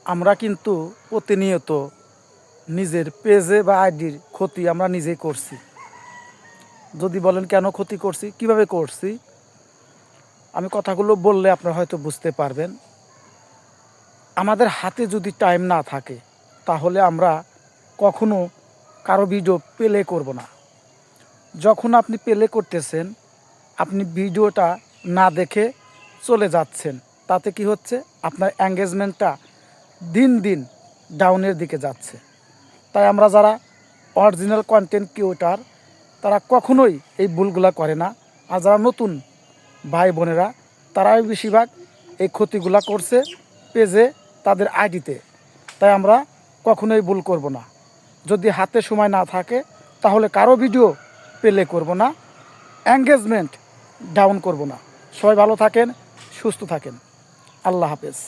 আমরা কিন্তু প্রতিনিয়ত নিজের পেজে বা আইডির ক্ষতি আমরা নিজেই করছি। যদি বলেন কেন ক্ষতি করছি, কিভাবে করছি, আমি কথাগুলো বললে আপনারা হয়তো বুঝতে পারবেন। আমাদের হাতে যদি টাইম না থাকে তাহলে আমরা কখনো কারো ভিডিও প্লে করব না। যখন আপনি প্লে করতেছেন, আপনি ভিডিওটা না দেখে চলে যাচ্ছেন, তাতে কি হচ্ছে, আপনার এঙ্গেজমেন্টটা দিন দিন ডাউনের দিকে যাচ্ছে। তাই আমরা যারা অরিজিনাল কন্টেন্ট ক্রিয়েটর তারা কখনোই এই ভুলগুলা করে না। আর যারা নতুন ভাই বোনেরা তারাই বেশিরভাগ এই ক্ষতিগুলা করছে পেজে, তাদের আইডিতে। তাই আমরা কখনোই ভুল করব না। যদি হাতে সময় না থাকে তাহলে কারো ভিডিও প্লে করব না, এঙ্গেজমেন্ট ডাউন করব না। সবাই ভালো থাকেন, সুস্থ থাকেন। আল্লাহ হাফেজ।